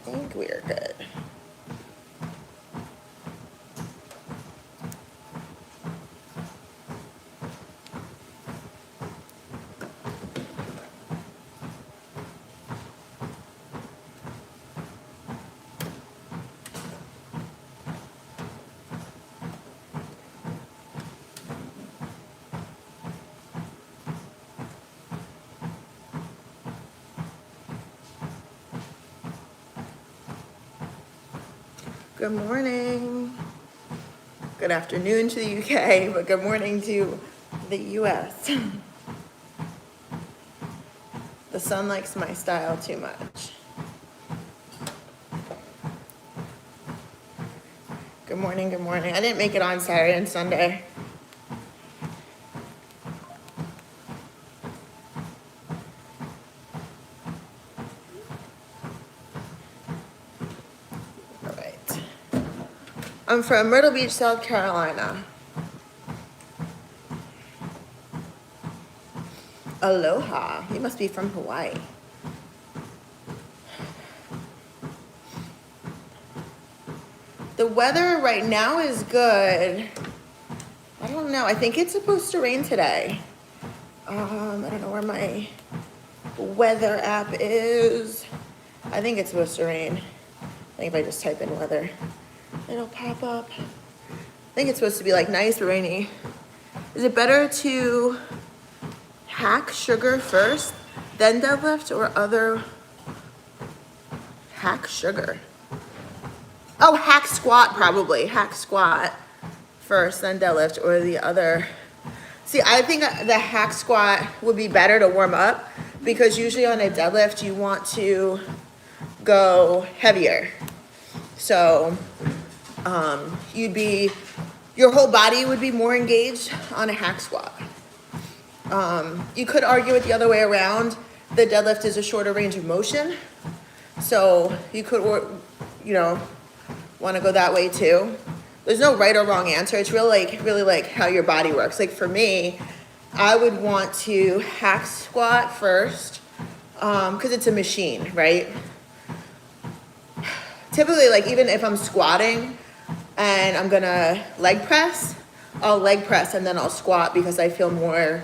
I think we're good. Good morning. Good afternoon to the UK, but good morning to the US. The sun likes my style too much. Good morning, good morning. I didn't make it on Saturday and Sunday. All right. I'm from Myrtle Beach, South Carolina. Aloha. You must be from Hawaii. The weather right now is good. I don't know. I think it's supposed to rain today. I don't know where my weather app is. I think it's supposed to rain. I think if I just type in weather, it'll pop up. I think it's supposed to be like nice rainy. Is it better to hack sugar first, then deadlift, or other hack sugar? Oh, hack squat probably. Hack squat first, then deadlift, or the other. See, I think the hack squat would be better to warm up because usually on a deadlift you want to go heavier. So your whole body would be more engaged on a hack squat. You could argue it the other way around. The deadlift is a shorter range of motion. So you could, want to go that way too. There's no right or wrong answer. It's really like how your body works. Like for me, I would want to hack squat first because it's a machine, right? Typically, like even if I'm squatting and I'm gonna leg press, I'll leg press and then I'll squat because I feel more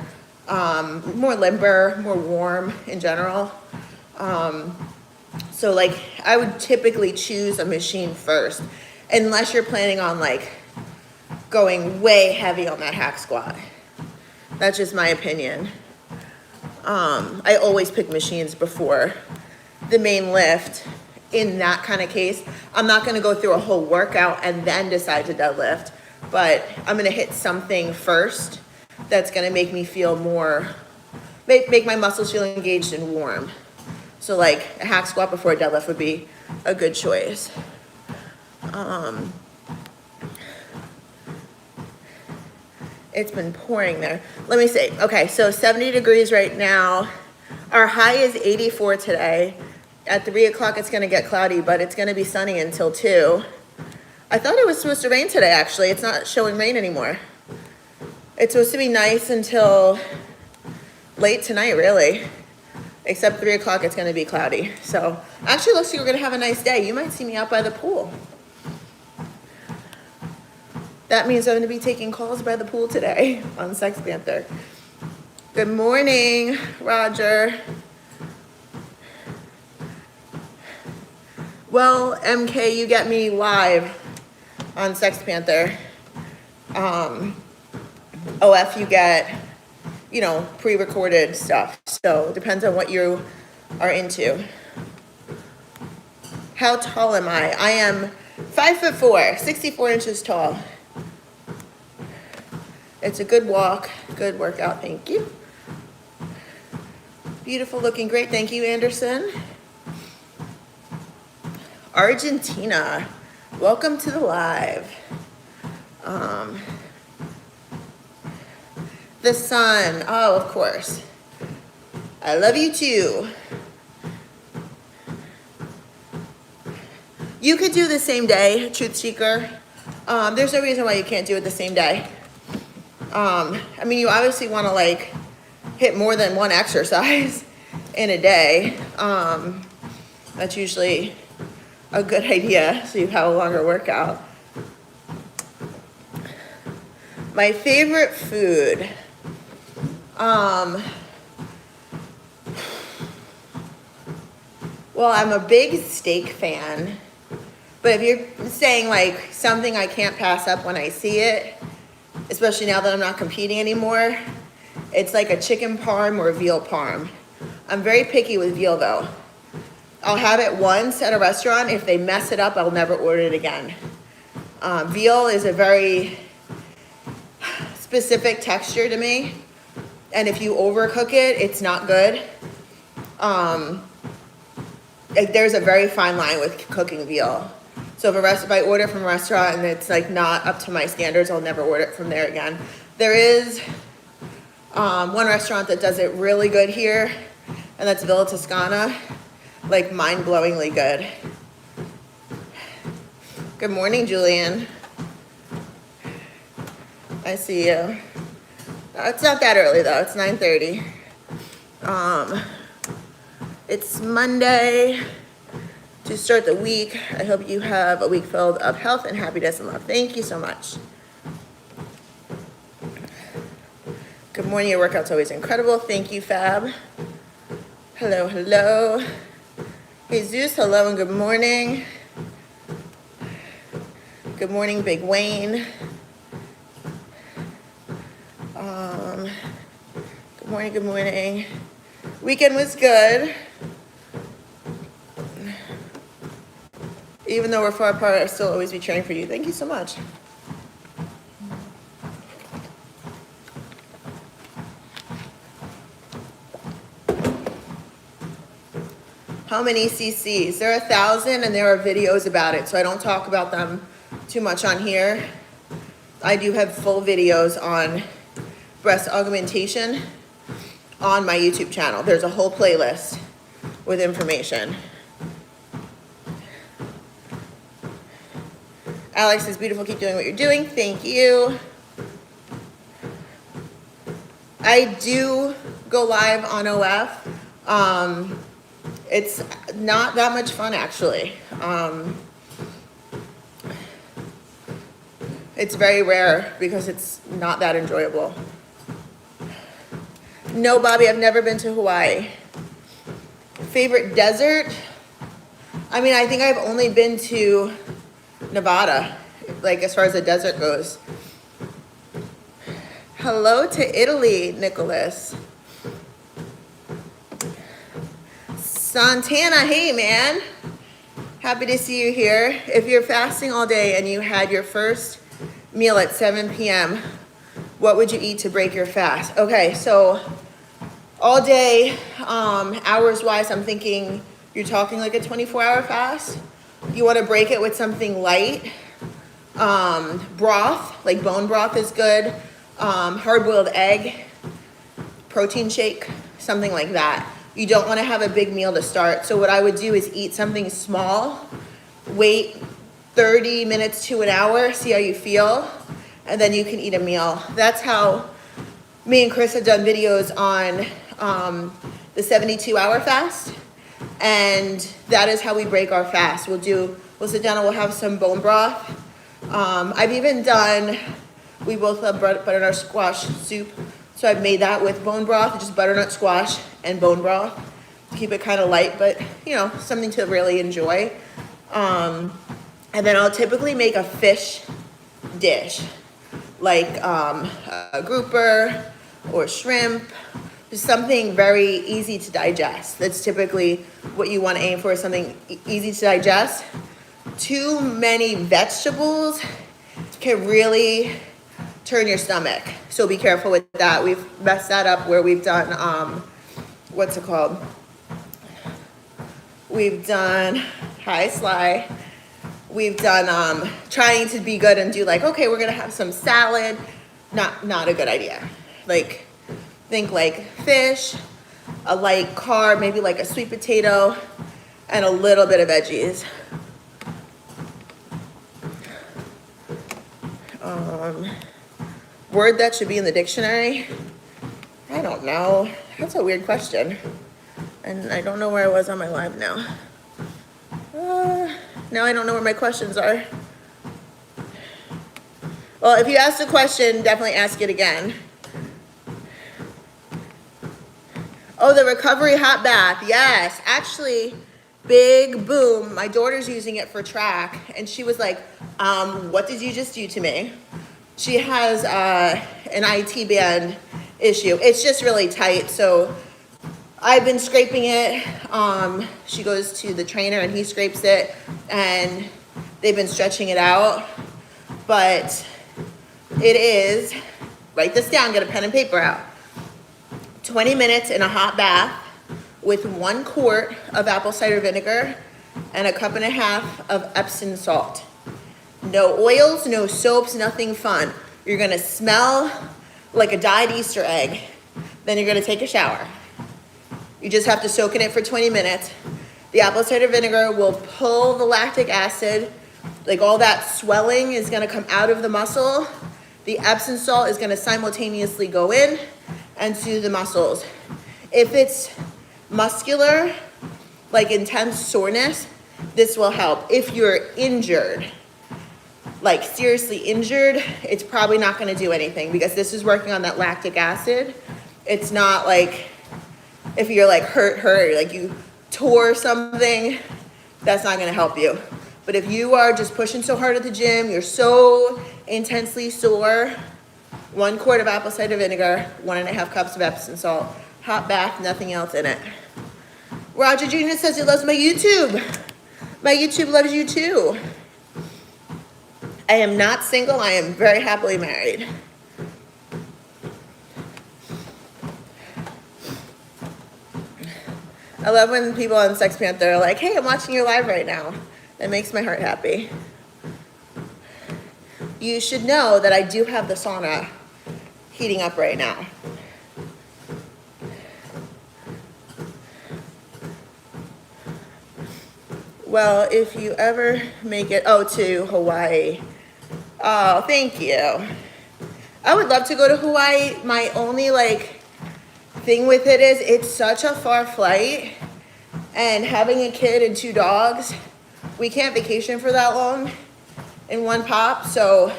limber, more warm in general. So like I would typically choose a machine first, unless you're planning on like going way heavy on that hack squat. That's just my opinion. I always pick machines before the main lift. In that kind of case, I'm not gonna go through a whole workout and then decide to deadlift, but I'm gonna hit something first that's gonna make me feel more, make my muscles feel engaged and warm. So like a hack squat before a deadlift would be a good choice. It's been pouring there. Let me see. Okay, so 70 degrees right now. Our high is 84 today. At 3 o'clock, it's gonna get cloudy, but it's gonna be sunny until 2. I thought it was supposed to rain today, actually. It's not showing rain anymore. It's supposed to be nice until late tonight, really. Except 3 o'clock, it's gonna be cloudy. So actually looks like we're gonna have a nice day. You might see me out by the pool. That means I'm gonna be taking calls by the pool today on Sex Panther. Good morning, Roger. Well, MK, you get me live on Sex Panther. OF, you get, pre-recorded stuff. So it depends on what you are into. How tall am I? I am 5'4", 64 inches tall. It's a good walk, good workout, thank you. Beautiful looking, great, thank you, Anderson. Argentina, welcome to the live. The sun, oh, of course. I love you too. You could do the same day, Truth Seeker. There's no reason why you can't do it the same day. You obviously want to hit more than one exercise in a day. That's usually a good idea so you have a longer workout. My favorite food. Well, I'm a big steak fan, but if you're saying like something I can't pass up when I see it, especially now that I'm not competing anymore, it's like a chicken parm or a veal parm. I'm very picky with veal though. I'll have it once at a restaurant. If they mess it up, I'll never order it again. Veal is a very specific texture to me, and if you overcook it, it's not good. There's a very fine line with cooking veal. So if I order from a restaurant and it's like not up to my standards, I'll never order it from there again. There is one restaurant that does it really good here, and that's Villa Toscana, like mind-blowingly good. Good morning, Julian. I see you. It's not that early though, it's 9:30. It's Monday to start the week. I hope you have a week filled of health and happiness and love. Thank you so much. Good morning, your workout's always incredible. Thank you, Fab. Hello, hello. Jesus, hello and good morning. Good morning, Big Wayne. Good morning, good morning. Weekend was good. Even though we're far apart, I'll still always be cheering for you. Thank you so much. How many cc's? There are 1,000 and there are videos about it, so I don't talk about them too much on here. I do have full videos on breast augmentation on my YouTube channel. There's a whole playlist with information. Alex is beautiful. Keep doing what you're doing. Thank you. I do go live on OF. It's not that much fun, actually. It's very rare because it's not that enjoyable. No, Bobby, I've never been to Hawaii. Favorite desert? I mean, I think I've only been to Nevada, like as far as the desert goes. Hello to Italy, Nicholas. Santana, hey man. Happy to see you here. If you're fasting all day and you had your first meal at 7 p.m., what would you eat to break your fast? Okay, so all day, hours-wise, I'm thinking you're talking like a 24-hour fast. You want to break it with something light. Broth, like bone broth is good. Hard-boiled egg, protein shake, something like that. You don't want to have a big meal to start. So what I would do is eat something small, wait 30 minutes to an hour, see how you feel, and then you can eat a meal. That's how me and Chris have done videos on the 72-hour fast, and that is how we break our fast. We'll sit down and we'll have some bone broth. I've even done, we both love butternut squash soup, so I've made that with bone broth, just butternut squash and bone broth to keep it kind of light, but something to really enjoy. And then I'll typically make a fish dish, like a grouper or shrimp, just something very easy to digest. That's typically what you want to aim for, is something easy to digest. Too many vegetables can really turn your stomach, so be careful with that. We've messed that up where we've done, what's it called? We've done, hi Sly. We've done trying to be good and do like, okay, we're gonna have some salad. Not a good idea. Like, think like fish, a light carb, maybe like a sweet potato, and a little bit of veggies. Word that should be in the dictionary? I don't know. That's a weird question. And I don't know where I was on my live now. Now I don't know where my questions are. Well, if you asked a question, definitely ask it again. Oh, the recovery hot bath. Yes, actually, big boom. My daughter's using it for track, and she was like, what did you just do to me? She has an IT band issue. It's just really tight, so I've been scraping it. She goes to the trainer and he scrapes it, and they've been stretching it out. But it is, write this down, get a pen and paper out. 20 minutes in a hot bath with 1 quart of apple cider vinegar and a cup and a half of Epsom salt. No oils, no soaps, nothing fun. You're gonna smell like a dyed Easter egg. Then you're gonna take a shower. You just have to soak in it for 20 minutes. The apple cider vinegar will pull the lactic acid, like all that swelling is gonna come out of the muscle. The Epsom salt is gonna simultaneously go in and soothe the muscles. If it's muscular, like intense soreness, this will help. If you're injured, like seriously injured, it's probably not gonna do anything because this is working on that lactic acid. It's not like if you're like hurt, like you tore something, that's not gonna help you. But if you are just pushing so hard at the gym, you're so intensely sore, 1 quart of apple cider vinegar, 1.5 cups of Epsom salt, hot bath, nothing else in it. Roger Jr. says he loves my YouTube. My YouTube loves you too. I am not single, I am very happily married. I love when people on Sex Panther are like, hey, I'm watching your live right now. That makes my heart happy. You should know that I do have the sauna heating up right now. Well, if you ever make it, to Hawaii. Oh, thank you. I would love to go to Hawaii. My only thing with it is it's such a far flight, and having a kid and 2 dogs, we can't vacation for that long in one pop, so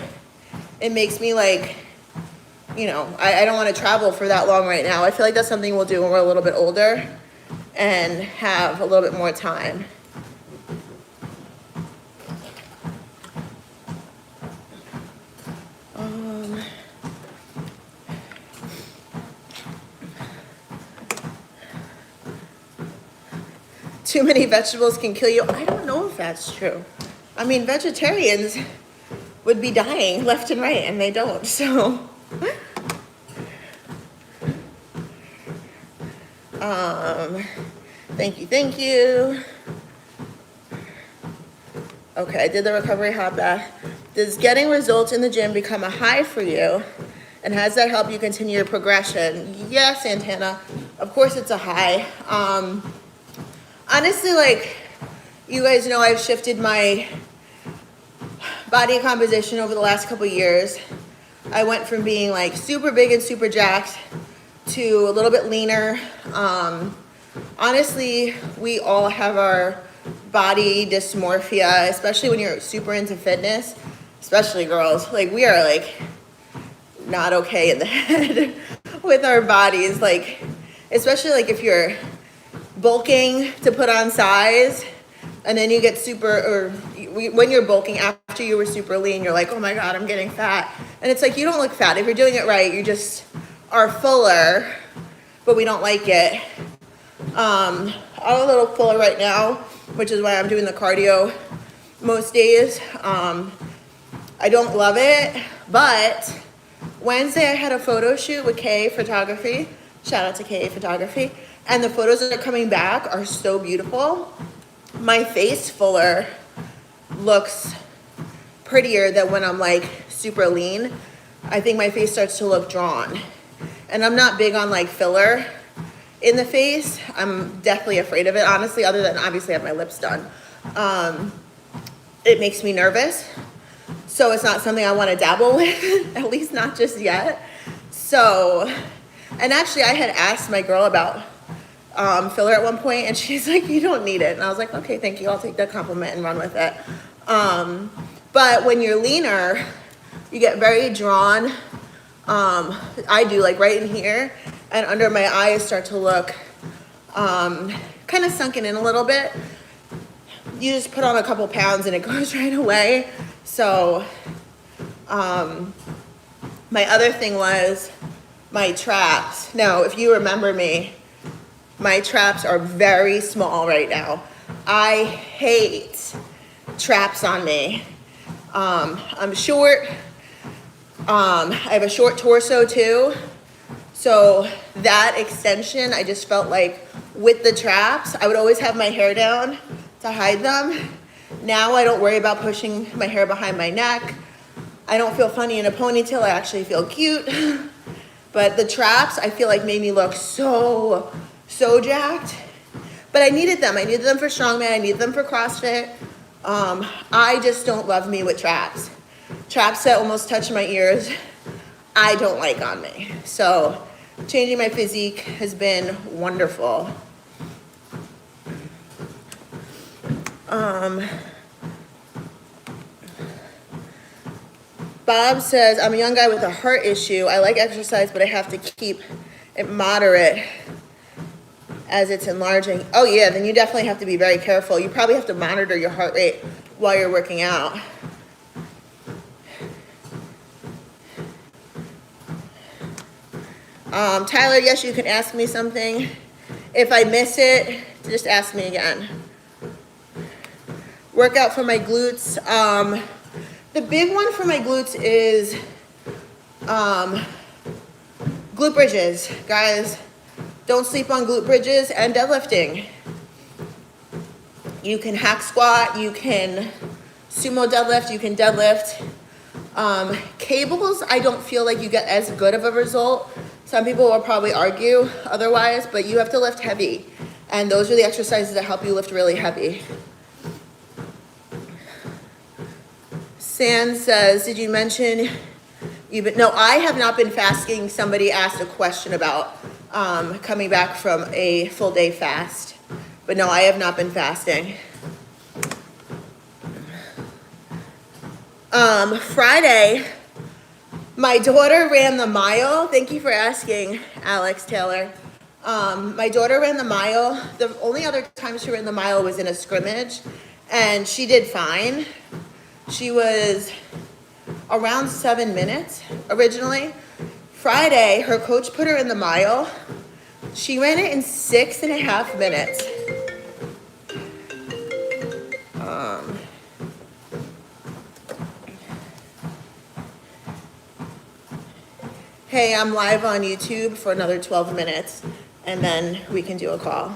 it makes me I don't want to travel for that long right now. I feel like that's something we'll do when we're a little bit older and have a little bit more time. Too many vegetables can kill you. I don't know if that's true. I mean, vegetarians would be dying left and right, and they don't, so. Thank you. Okay, I did the recovery hot bath. Does getting results in the gym become a high for you? And has that helped you continue your progression? Yes, Santana, of course it's a high. Honestly, you guys know, I've shifted my body composition over the last couple years. I went from being super big and super jacked to a little bit leaner. Honestly, we all have our body dysmorphia, especially when you're super into fitness, especially girls. We are not okay in the head with our bodies. Especially if you're bulking to put on size, and then you get when you're bulking after you were super lean, you're like, oh my God, I'm getting fat. And it's you don't look fat. If you're doing it right, you just are fuller, but we don't like it. I'm a little fuller right now, which is why I'm doing the cardio most days. I don't love it, but Wednesday I had a photo shoot with K Photography. Shout out to K Photography. And the photos that are coming back are so beautiful. My face fuller looks prettier than when I'm super lean. I think my face starts to look drawn. And I'm not big on filler in the face. I'm deathly afraid of it, honestly, other than obviously I have my lips done. It makes me nervous. So it's not something I want to dabble with, at least not just yet. So, and actually I had asked my girl about filler at one point, and she's like, you don't need it. And I was like, okay, thank you. I'll take that compliment and run with it. But when you're leaner, you get very drawn. I do, like right in here, and under my eyes start to look kind of sunken in a little bit. You just put on a couple pounds and it goes right away. So my other thing was my traps. Now, if you remember me, my traps are very small right now. I hate traps on me. I'm short. I have a short torso too. So that extension, I just felt like with the traps, I would always have my hair down to hide them. Now I don't worry about pushing my hair behind my neck. I don't feel funny in a ponytail. I actually feel cute. But the traps, I feel like made me look so jacked. But I needed them. I needed them for strongman. I needed them for CrossFit. I just don't love me with traps. Traps that almost touch my ears, I don't like on me. So changing my physique has been wonderful. Bob says, I'm a young guy with a heart issue. I like exercise, but I have to keep it moderate as it's enlarging. Oh yeah, then you definitely have to be very careful. You probably have to monitor your heart rate while you're working out. Tyler, yes, you can ask me something. If I miss it, just ask me again. Workout for my glutes. The big one for my glutes is glute bridges. Guys, don't sleep on glute bridges and deadlifting. You can hack squat, you can sumo deadlift, you can deadlift. Cables, I don't feel like you get as good of a result. Some people will probably argue otherwise, but you have to lift heavy. And those are the exercises that help you lift really heavy. San says, did you mention you've been, no, I have not been fasting. Somebody asked a question about coming back from a full day fast. But no, I have not been fasting. Friday, my daughter ran the mile. Thank you for asking, Alex Taylor. My daughter ran the mile. The only other time she ran the mile was in a scrimmage, and she did fine. She was around 7 minutes originally. Friday, her coach put her in the mile. She ran it in 6.5 minutes. Hey, I'm live on YouTube for another 12 minutes, and then we can do a call.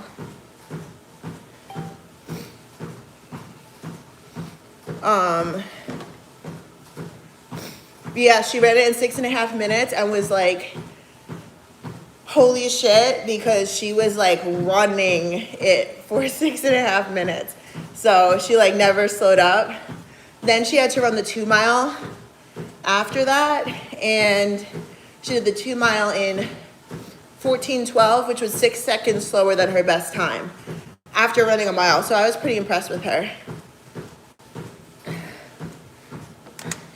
Yeah, she ran it in 6.5 minutes and was like, holy shit, because she was like running it for 6.5 minutes. So she like never slowed up. Then she had to run the 2 mile after that, and she did the 2 mile in 14:12, which was 6 seconds slower than her best time after running a mile. So I was pretty impressed with her.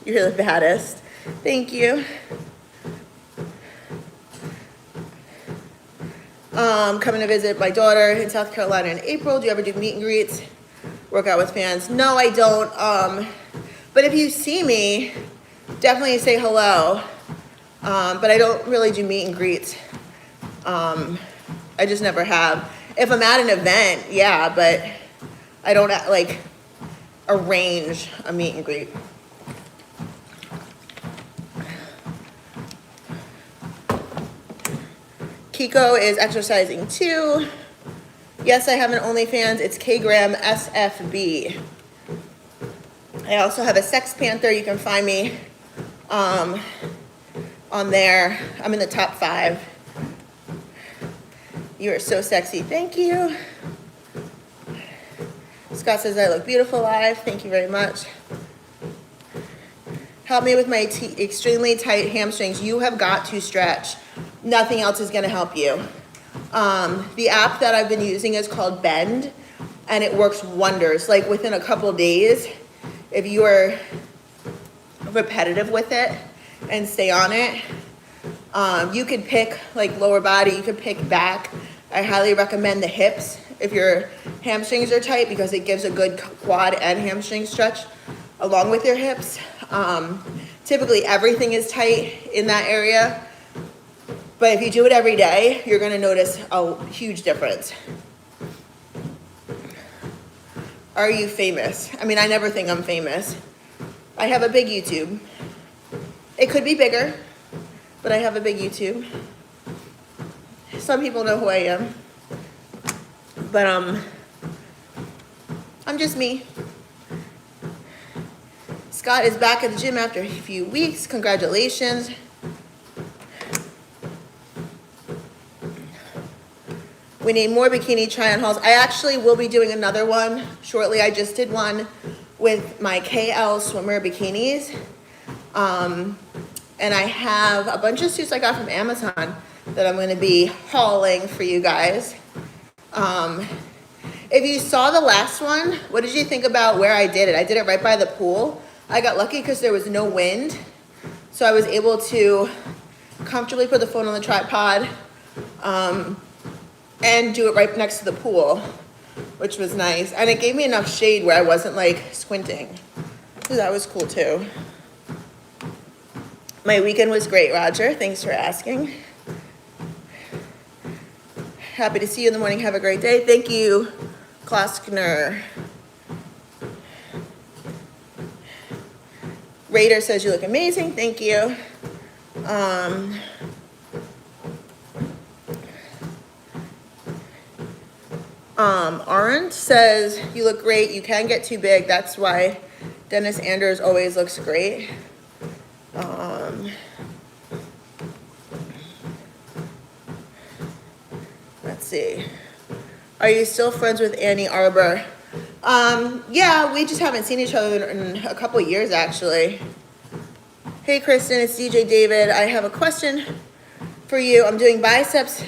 You're the baddest. Thank you. Coming to visit my daughter in South Carolina in April. Do you ever do meet and greets? Work out with fans? No, I don't. But if you see me, definitely say hello. But I don't really do meet and greets. I just never have. If I'm at an event, yeah, but I don't like arrange a meet and greet. Kiko is exercising too. Yes, I have an OnlyFans. It's KGraham SFB. I also have a Sex Panther. You can find me on there. I'm in the top 5. You are so sexy. Thank you. Scott says I look beautiful live. Thank you very much. Help me with my extremely tight hamstrings. You have got to stretch. Nothing else is going to help you. The app that I've been using is called Bend, and it works wonders. Like within a couple days, if you are repetitive with it and stay on it, you could pick like lower body, you could pick back. I highly recommend the hips if your hamstrings are tight, because it gives a good quad and hamstring stretch along with your hips. Typically everything is tight in that area, but if you do it every day, you're gonna notice a huge difference. Are you famous? I mean, I never think I'm famous. I have a big YouTube. It could be bigger, but I have a big YouTube. Some people know who I am, but I'm just me. Scott is back at the gym after a few weeks. Congratulations. We need more bikini try-on hauls. I actually will be doing another one shortly. I just did one with my KL swimmer bikinis. And I have a bunch of suits I got from Amazon that I'm going to be hauling for you guys. If you saw the last one, what did you think about where I did it? I did it right by the pool. I got lucky because there was no wind, so I was able to comfortably put the phone on the tripod and do it right next to the pool, which was nice. And it gave me enough shade where I wasn't like squinting. So that was cool too. My weekend was great, Roger. Thanks for asking. Happy to see you in the morning. Have a great day. Thank you, Kloskner. Raider says you look amazing. Thank you. Arendt says you look great. You can get too big. That's why Dennis Anders always looks great. Let's see. Are you still friends with Annie Arbor? Yeah, we just haven't seen each other in a couple of years, actually. Hey, Kristen, it's DJ David. I have a question for you. I'm doing biceps,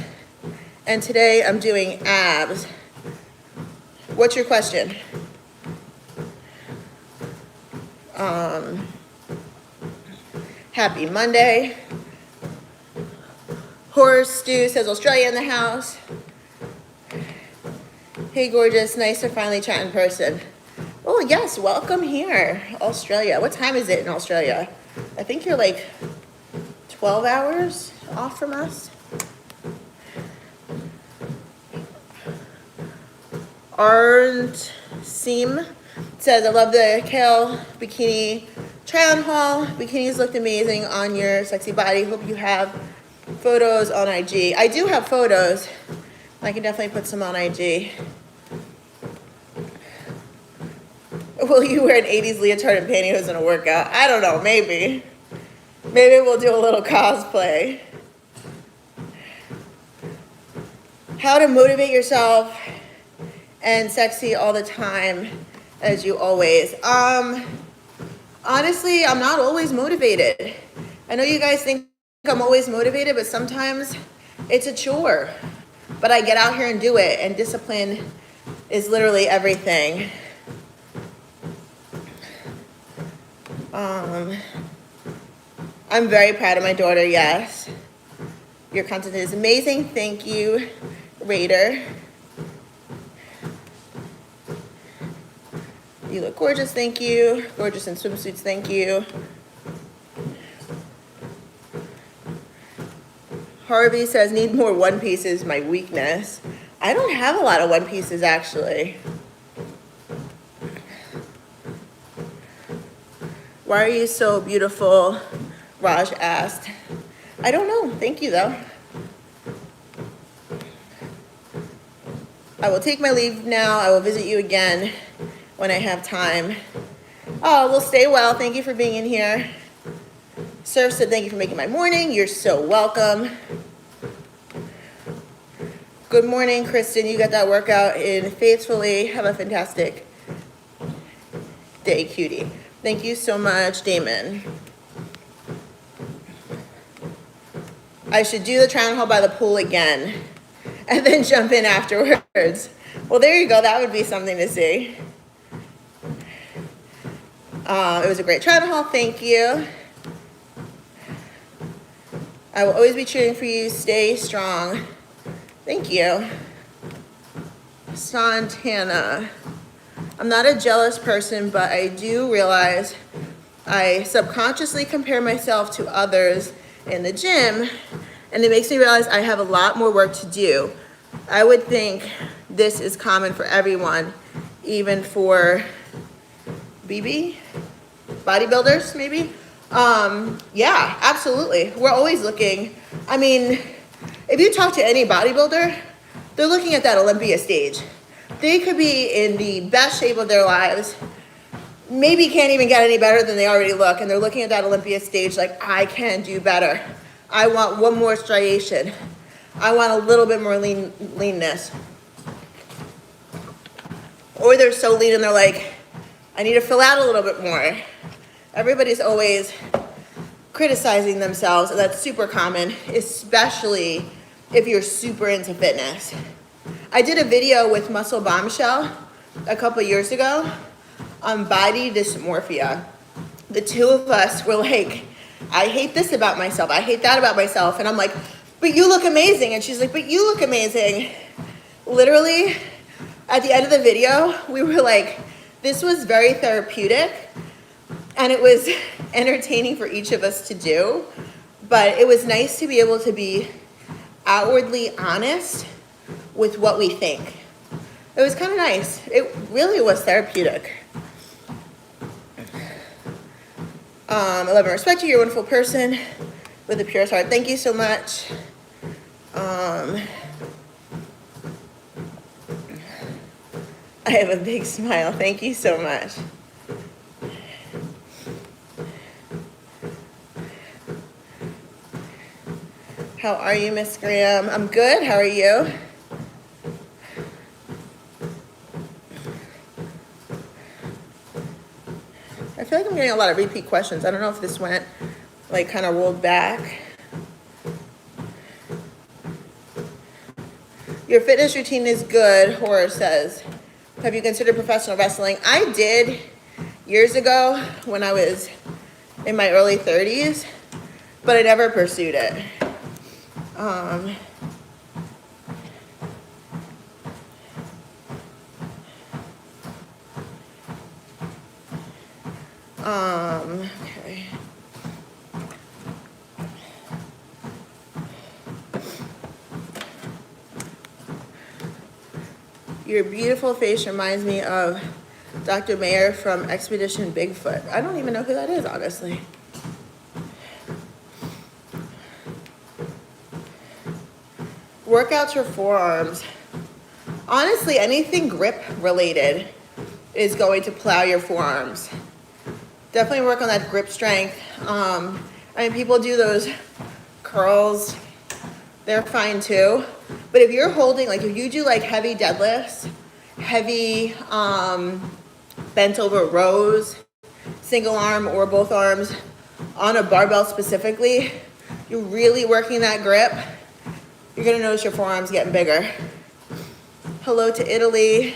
and today I'm doing abs. What's your question? Happy Monday. Horse Stew says Australia in the house. Hey, gorgeous. Nice to finally chat in person. Oh, yes. Welcome here, Australia. What time is it in Australia? I think you're like 12 hours off from us. Arndt Seam says, I love the kale bikini try-on haul. Bikinis looked amazing on your sexy body. Hope you have photos on IG. I do have photos. I can definitely put some on IG. Will you wear an 80s leotard and pantyhose in a workout? I don't know, maybe. Maybe we'll do a little cosplay. How to motivate yourself and sexy all the time, as you always. Honestly, I'm not always motivated. I know you guys think I'm always motivated, but sometimes it's a chore. But I get out here and do it, and discipline is literally everything. I'm very proud of my daughter, yes. Your content is amazing. Thank you, Raider. You look gorgeous, thank you. Gorgeous in swimsuits, thank you. Harvey says, need more one pieces, my weakness. I don't have a lot of one pieces, actually. Why are you so beautiful? Raj asked. I don't know. Thank you, though. I will take my leave now. I will visit you again when I have time. Oh, well, stay well. Thank you for being in here. Surf said, thank you for making my morning. You're so welcome. Good morning, Kristen. You got that workout in faithfully. Have a fantastic day, cutie. Thank you so much, Damon. I should do the try-on haul by the pool again. and then jump in afterwards. Well, there you go. That would be something to see. It was a great travel haul. Thank you. I will always be cheering for you. Stay strong. Thank you. Santana. I'm not a jealous person, but I do realize I subconsciously compare myself to others in the gym, and it makes me realize I have a lot more work to do. I would think this is common for everyone, even for bodybuilders maybe. Yeah, absolutely. We're always looking. I mean, if you talk to any bodybuilder, they're looking at that Olympia stage. They could be in the best shape of their lives, maybe can't even get any better than they already look, and they're looking at that Olympia stage like, I can do better. I want one more striation. I want a little bit more leanness. Or they're so lean and they're like, I need to fill out a little bit more. Everybody's always criticizing themselves, and that's super common, especially if you're super into fitness. I did a video with Muscle Bombshell a couple years ago on body dysmorphia. The two of us were like, I hate this about myself, I hate that about myself, and I'm like, but you look amazing, and she's like, but you look amazing. Literally, at the end of the video, we were like, this was very therapeutic, and it was entertaining for each of us to do, but it was nice to be able to be outwardly honest with what we think. It was kind of nice. It really was therapeutic. 11, respect you, you're a wonderful person with a pure heart. Thank you so much. I have a big smile. Thank you so much. How are you, Miss Graham? I'm good. How are you? I feel like I'm getting a lot of repeat questions. I don't know if this went, like, kind of rolled back. Your fitness routine is good, Horace says. Have you considered professional wrestling? I did years ago when I was in my early 30s, but I never pursued it. Okay. Your beautiful face reminds me of Dr. Mayer from Expedition Bigfoot. I don't even know who that is, honestly. Workouts for forearms. Honestly, anything grip related is going to plow your forearms. Definitely work on that grip strength. I mean, people do those curls. They're fine too. But if you're holding, like if you do like heavy deadlifts, heavy bent over rows, single arm or both arms on a barbell specifically, you're really working that grip, you're gonna notice your forearms getting bigger. Hello to Italy.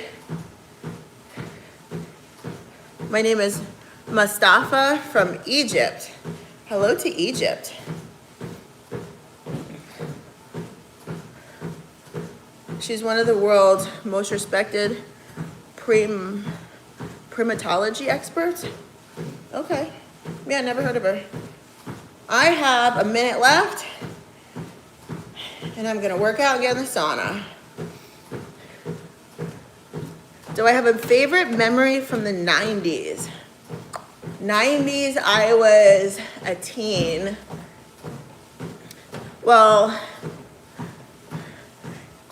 My name is Mustafa from Egypt. Hello to Egypt. She's one of the world's most respected primatology experts. Okay. Yeah, never heard of her. I have a minute left, and I'm gonna work out and get in the sauna. Do I have a favorite memory from the 90s? 90s, I was a teen. Well,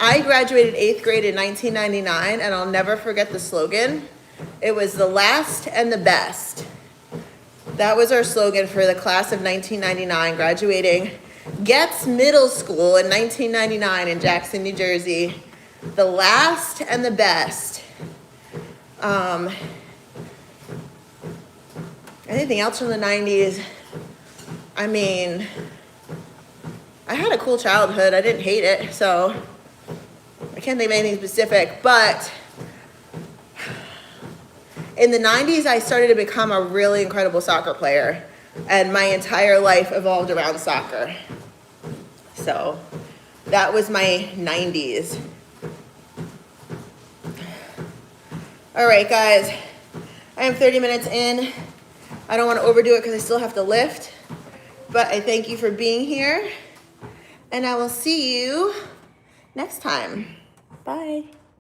I graduated 8th grade in 1999, and I'll never forget the slogan. It was the last and the best. That was our slogan for the class of 1999, graduating Getz Middle School in 1999 in Jackson, New Jersey. The last and the best. Anything else from the 90s? I mean, I had a cool childhood. I didn't hate it, so I can't think of anything specific, but in the 90s, I started to become a really incredible soccer player, and my entire life evolved around soccer. So that was my 90s. All right, guys, I am 30 minutes in. I don't want to overdo it because I still have to lift, but I thank you for being here, and I will see you next time. Bye.